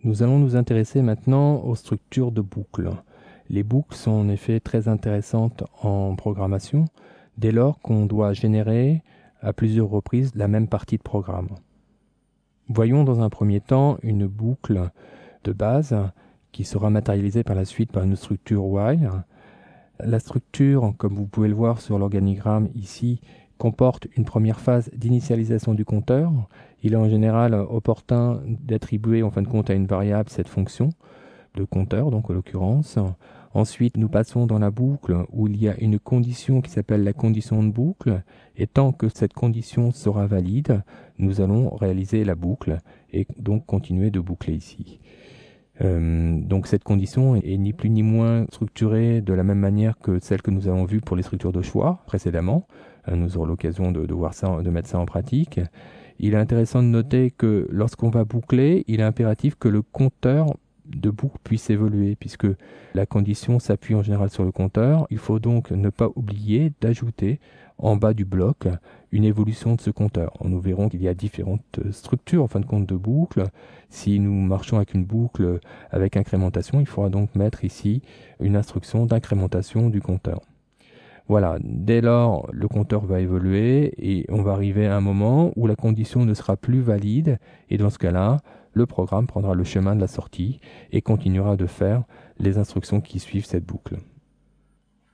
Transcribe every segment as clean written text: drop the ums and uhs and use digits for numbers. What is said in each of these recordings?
Nous allons nous intéresser maintenant aux structures de boucles. Les boucles sont en effet très intéressantes en programmation, dès lors qu'on doit générer à plusieurs reprises la même partie de programme. Voyons dans un premier temps une boucle de base qui sera matérialisée par la suite par une structure while. La structure, comme vous pouvez le voir sur l'organigramme ici, comporte une première phase d'initialisation du compteur. Il est en général opportun d'attribuer en fin de compte à une variable cette fonction de compteur, donc en l'occurrence. Ensuite, nous passons dans la boucle où il y a une condition qui s'appelle la condition de boucle. Et tant que cette condition sera valide, nous allons réaliser la boucle et donc continuer de boucler ici. Donc cette condition est ni plus ni moins structurée de la même manière que celle que nous avons vue pour les structures de choix précédemment. Nous aurons l'occasion de voir ça, de mettre ça en pratique. Il est intéressant de noter que lorsqu'on va boucler, il est impératif que le compteur de boucle puisse évoluer, puisque la condition s'appuie en général sur le compteur. Il faut donc ne pas oublier d'ajouter en bas du bloc une évolution de ce compteur. Nous verrons qu'il y a différentes structures en fin de compte de boucle. Si nous marchons avec une boucle avec incrémentation, il faudra donc mettre ici une instruction d'incrémentation du compteur. Voilà, dès lors, le compteur va évoluer et on va arriver à un moment où la condition ne sera plus valide et dans ce cas-là, le programme prendra le chemin de la sortie et continuera de faire les instructions qui suivent cette boucle.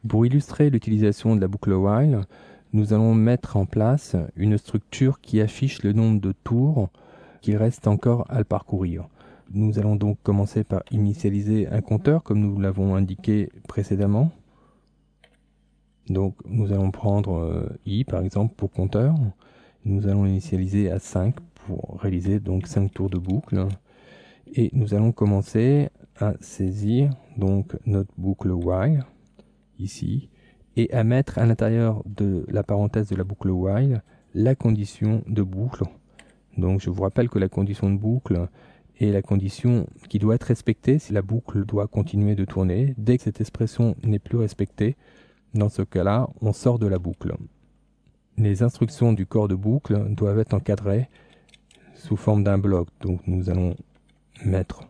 Pour illustrer l'utilisation de la boucle while, nous allons mettre en place une structure qui affiche le nombre de tours qu'il reste encore à le parcourir. Nous allons donc commencer par initialiser un compteur comme nous l'avons indiqué précédemment. Donc nous allons prendre i par exemple pour compteur. Nous allons l'initialiser à 5 pour réaliser donc 5 tours de boucle. Et nous allons commencer à saisir donc notre boucle while ici et à mettre à l'intérieur de la parenthèse de la boucle while la condition de boucle. Donc je vous rappelle que la condition de boucle est la condition qui doit être respectée si la boucle doit continuer de tourner. Dès que cette expression n'est plus respectée, dans ce cas-là, on sort de la boucle. Les instructions du corps de boucle doivent être encadrées sous forme d'un bloc. Donc nous allons mettre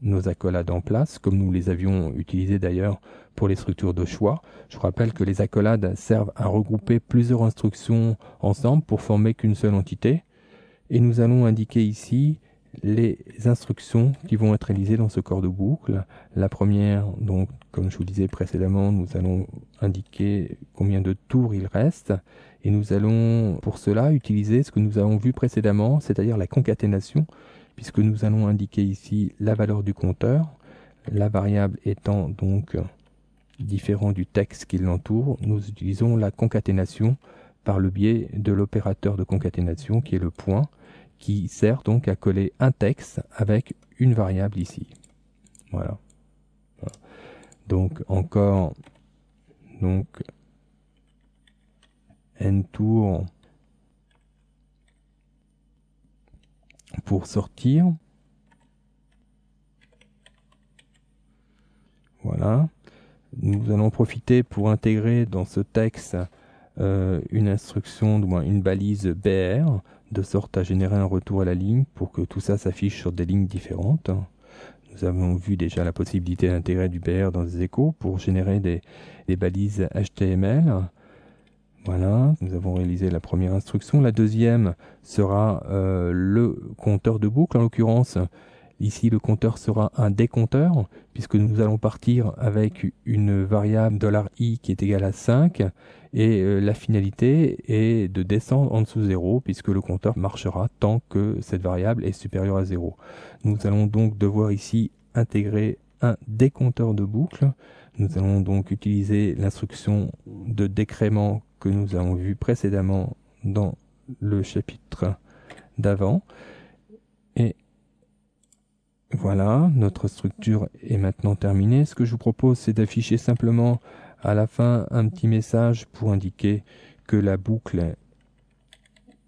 nos accolades en place, comme nous les avions utilisées d'ailleurs pour les structures de choix. Je vous rappelle que les accolades servent à regrouper plusieurs instructions ensemble pour former qu'une seule entité. Et nous allons indiquer ici les instructions qui vont être réalisées dans ce corps de boucle. La première, donc, comme je vous disais précédemment, nous allons indiquer combien de tours il reste. Et nous allons, pour cela, utiliser ce que nous avons vu précédemment, c'est-à-dire la concaténation, puisque nous allons indiquer ici la valeur du compteur, la variable étant donc différent du texte qui l'entoure. Nous utilisons la concaténation par le biais de l'opérateur de concaténation qui est le point, qui sert donc à coller un texte avec une variable ici. Voilà. Donc encore donc n tours pour sortir. Voilà. Nous allons profiter pour intégrer dans ce texte une instruction, du moins une balise BR, de sorte à générer un retour à la ligne pour que tout ça s'affiche sur des lignes différentes. Nous avons vu déjà la possibilité d'intégrer du BR dans des échos pour générer des balises HTML. Voilà, nous avons réalisé la première instruction. La deuxième sera le compteur de boucle. En l'occurrence, ici le compteur sera un décompteur, puisque nous allons partir avec une variable $i qui est égale à 5, et la finalité est de descendre en dessous de 0, puisque le compteur marchera tant que cette variable est supérieure à 0. Nous allons donc devoir ici intégrer un décompteur de boucle. Nous allons donc utiliser l'instruction de décrément que nous avons vu précédemment dans le chapitre d'avant. Et voilà, notre structure est maintenant terminée. Ce que je vous propose, c'est d'afficher simplement à la fin un petit message pour indiquer que la boucle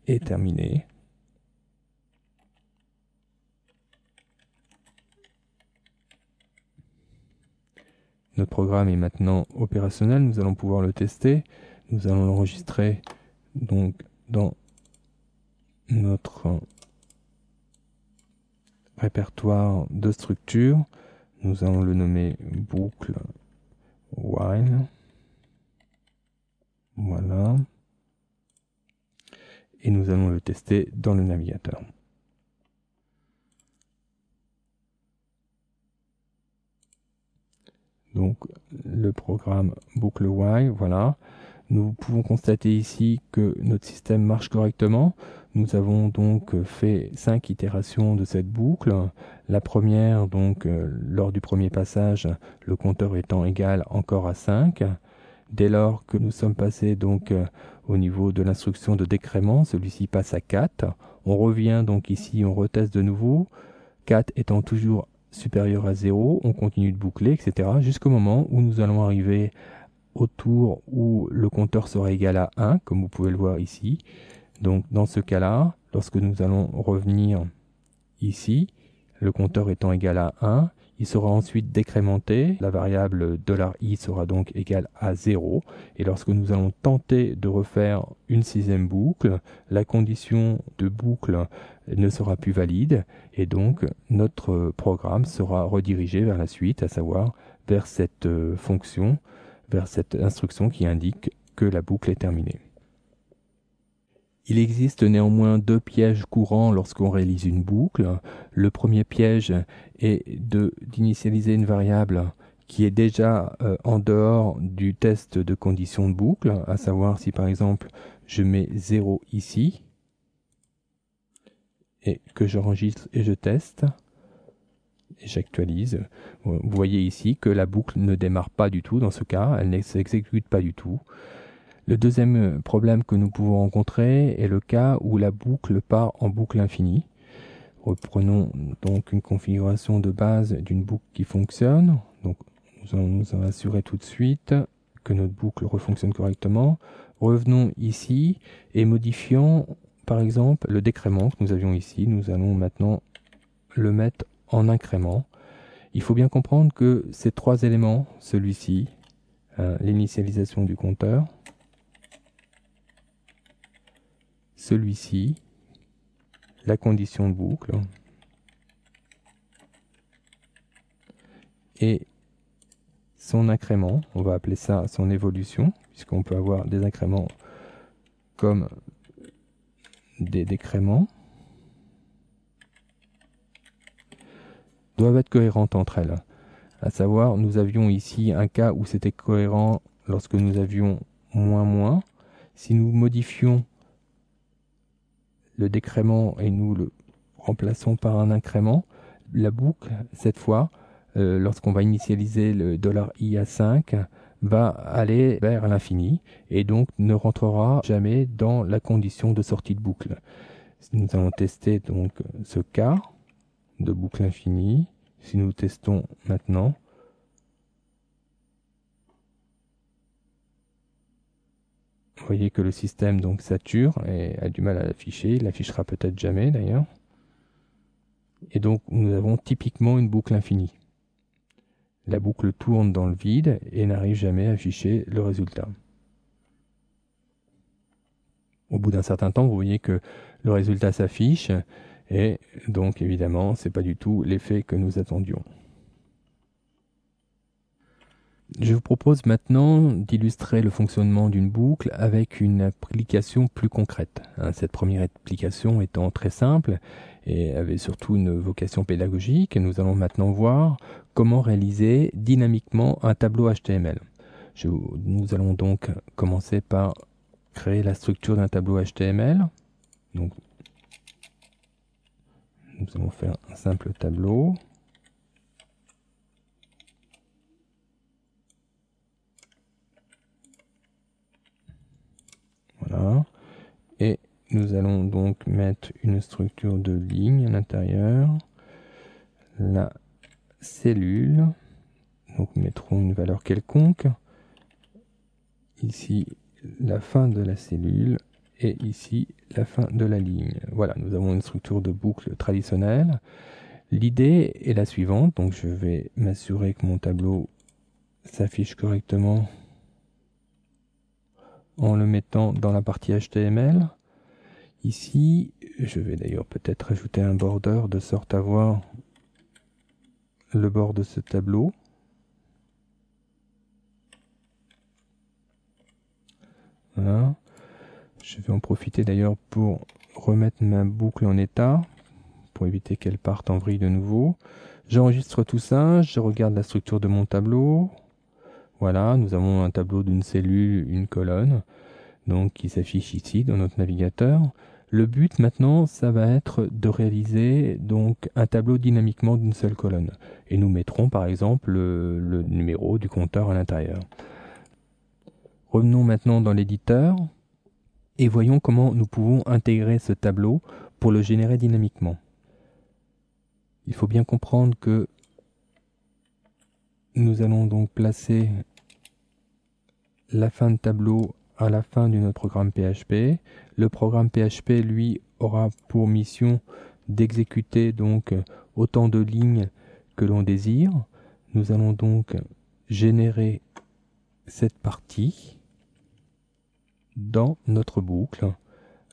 est terminée. Notre programme est maintenant opérationnel, nous allons pouvoir le tester. Nous allons l'enregistrer donc dans notre répertoire de structure. Nous allons le nommer boucle while. Voilà. Et nous allons le tester dans le navigateur. Donc le programme boucle while, voilà. Nous pouvons constater ici que notre système marche correctement. Nous avons donc fait 5 itérations de cette boucle. La première, donc lors du premier passage, le compteur étant égal encore à 5. Dès lors que nous sommes passés donc au niveau de l'instruction de décrément, celui-ci passe à 4. On revient donc ici, on reteste de nouveau. 4 étant toujours supérieur à 0, on continue de boucler, etc. jusqu'au moment où nous allons arriver au tour où le compteur sera égal à 1, comme vous pouvez le voir ici. Donc dans ce cas-là, lorsque nous allons revenir ici, le compteur étant égal à 1, il sera ensuite décrémenté, la variable $i sera donc égale à 0, et lorsque nous allons tenter de refaire une 6e boucle, la condition de boucle ne sera plus valide, et donc notre programme sera redirigé vers la suite, à savoir vers cette fonction, vers cette instruction qui indique que la boucle est terminée. Il existe néanmoins 2 pièges courants lorsqu'on réalise une boucle. Le premier piège est d'initialiser une variable qui est déjà en dehors du test de condition de boucle, à savoir si par exemple je mets 0 ici et que j'enregistre et je teste et j'actualise. Vous voyez ici que la boucle ne démarre pas du tout dans ce cas, elle ne s'exécute pas du tout. Le deuxième problème que nous pouvons rencontrer est le cas où la boucle part en boucle infinie. Reprenons donc une configuration de base d'une boucle qui fonctionne. Donc, nous allons nous en assurer tout de suite que notre boucle refonctionne correctement. Revenons ici et modifions par exemple le décrément que nous avions ici. Nous allons maintenant le mettre en incrément. Il faut bien comprendre que ces 3 éléments, celui-ci, l'initialisation du compteur, celui-ci, la condition de boucle, et son incrément, on va appeler ça son évolution, puisqu'on peut avoir des incréments comme des décréments, doivent être cohérentes entre elles. À savoir, nous avions ici un cas où c'était cohérent lorsque nous avions moins. Si nous modifions le décrément et nous le remplaçons par un incrément, la boucle, cette fois, lorsqu'on va initialiser le $i à 5, va aller vers l'infini et donc ne rentrera jamais dans la condition de sortie de boucle. Nous allons tester donc ce cas de boucle infinie. Si nous testons maintenant, vous voyez que le système donc sature et a du mal à l'afficher. Il l'affichera peut-être jamais d'ailleurs. Et donc nous avons typiquement une boucle infinie. La boucle tourne dans le vide et n'arrive jamais à afficher le résultat. Au bout d'un certain temps, vous voyez que le résultat s'affiche et donc évidemment, ce n'est pas du tout l'effet que nous attendions. Je vous propose maintenant d'illustrer le fonctionnement d'une boucle avec une application plus concrète. Cette première application étant très simple et avait surtout une vocation pédagogique. Nous allons maintenant voir comment réaliser dynamiquement un tableau HTML. Nous allons donc commencer par créer la structure d'un tableau HTML. Donc, nous allons faire un simple tableau. Voilà. Et nous allons donc mettre une structure de ligne à l'intérieur. La cellule. Donc nous mettrons une valeur quelconque. Ici, la fin de la cellule. Et ici, la fin de la ligne. Voilà, nous avons une structure de boucle traditionnelle. L'idée est la suivante. Donc je vais m'assurer que mon tableau s'affiche correctement en le mettant dans la partie HTML. Ici, je vais d'ailleurs peut-être ajouter un border de sorte à voir le bord de ce tableau. Voilà. Je vais en profiter d'ailleurs pour remettre ma boucle en état, pour éviter qu'elle parte en vrille de nouveau. J'enregistre tout ça, je regarde la structure de mon tableau. Voilà, nous avons un tableau d'une cellule, une colonne, donc qui s'affiche ici dans notre navigateur. Le but maintenant, ça va être de réaliser donc un tableau dynamiquement d'une seule colonne. Et nous mettrons par exemple le numéro du compteur à l'intérieur. Revenons maintenant dans l'éditeur et voyons comment nous pouvons intégrer ce tableau pour le générer dynamiquement. Il faut bien comprendre que nous allons donc placer la fin de tableau à la fin de notre programme PHP. Le programme PHP, lui, aura pour mission d'exécuter donc autant de lignes que l'on désire. Nous allons donc générer cette partie dans notre boucle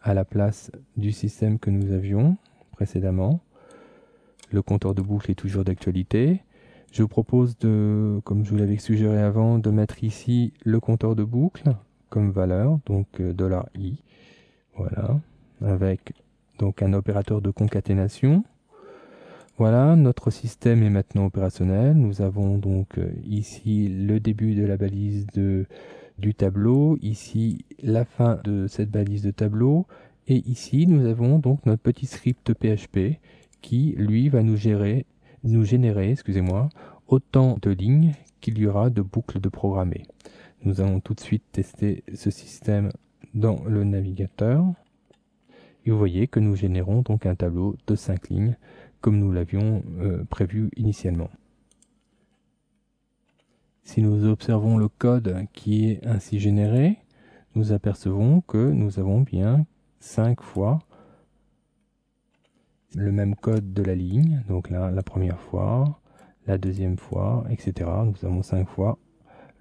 à la place du système que nous avions précédemment. Le compteur de boucle est toujours d'actualité. Je vous propose de, comme je vous l'avais suggéré avant, de mettre ici le compteur de boucle comme valeur, donc $i, voilà, avec donc un opérateur de concaténation. Voilà, notre système est maintenant opérationnel. Nous avons donc ici le début de la balise du tableau, ici la fin de cette balise de tableau, et ici nous avons donc notre petit script PHP qui, lui, va nous générer, autant de lignes qu'il y aura de boucles de programmées. Nous allons tout de suite tester ce système dans le navigateur. Et vous voyez que nous générons donc un tableau de 5 lignes, comme nous l'avions prévu initialement. Si nous observons le code qui est ainsi généré, nous apercevons que nous avons bien 5 fois le même code de la ligne. Donc là, la première fois, la deuxième fois, etc. Nous avons 5 fois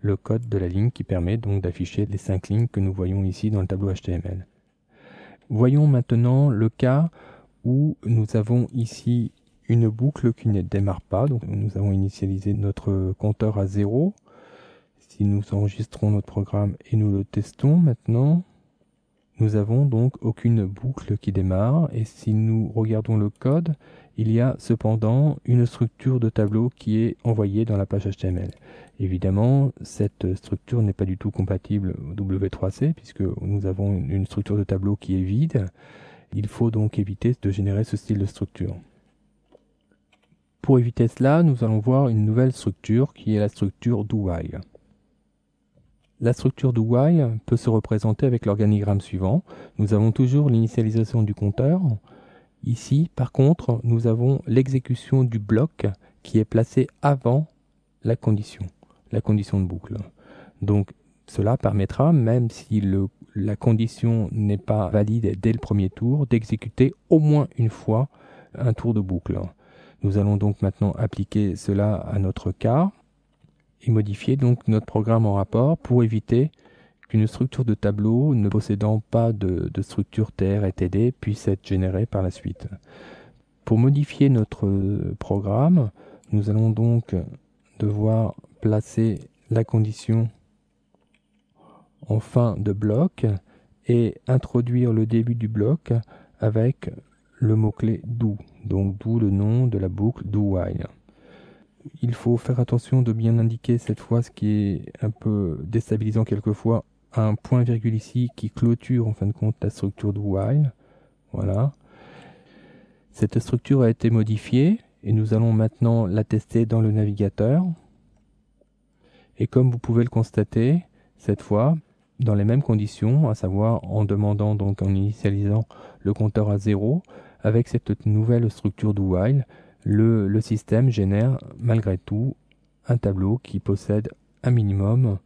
le code de la ligne qui permet donc d'afficher les 5 lignes que nous voyons ici dans le tableau HTML. Voyons maintenant le cas où nous avons ici une boucle qui ne démarre pas. Donc nous avons initialisé notre compteur à 0. Si nous enregistrons notre programme et nous le testons maintenant, nous avons donc aucune boucle qui démarre. Et si nous regardons le code, il y a cependant une structure de tableau qui est envoyée dans la page HTML. Évidemment, cette structure n'est pas du tout compatible au W3C puisque nous avons une structure de tableau qui est vide. Il faut donc éviter de générer ce style de structure. Pour éviter cela, nous allons voir une nouvelle structure qui est la structure do-while. La structure do-while peut se représenter avec l'organigramme suivant. Nous avons toujours l'initialisation du compteur. Ici, par contre, nous avons l'exécution du bloc qui est placé avant la condition de boucle. Donc, cela permettra, même si la condition n'est pas valide dès le premier tour, d'exécuter au moins une fois un tour de boucle. Nous allons donc maintenant appliquer cela à notre cas et modifier donc notre programme en rapport pour éviter qu'une structure de tableau ne possédant pas de structure TR et TD puisse être générée par la suite. Pour modifier notre programme, nous allons donc devoir placer la condition en fin de bloc et introduire le début du bloc avec le mot-clé do, donc d'où le nom de la boucle do-while. Il faut faire attention de bien indiquer cette fois, ce qui est un peu déstabilisant quelquefois, un point virgule ici qui clôture en fin de compte la structure do-while. Voilà. Cette structure a été modifiée et nous allons maintenant la tester dans le navigateur. Et comme vous pouvez le constater, cette fois, dans les mêmes conditions, à savoir en demandant donc en initialisant le compteur à 0, avec cette nouvelle structure do-while, le système génère malgré tout un tableau qui possède un minimum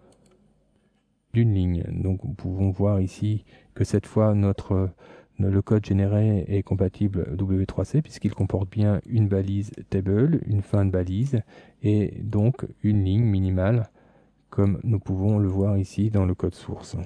d'une ligne. Donc nous pouvons voir ici que cette fois le code généré est compatible W3C puisqu'il comporte bien une balise table, une fin de balise et donc une ligne minimale comme nous pouvons le voir ici dans le code source.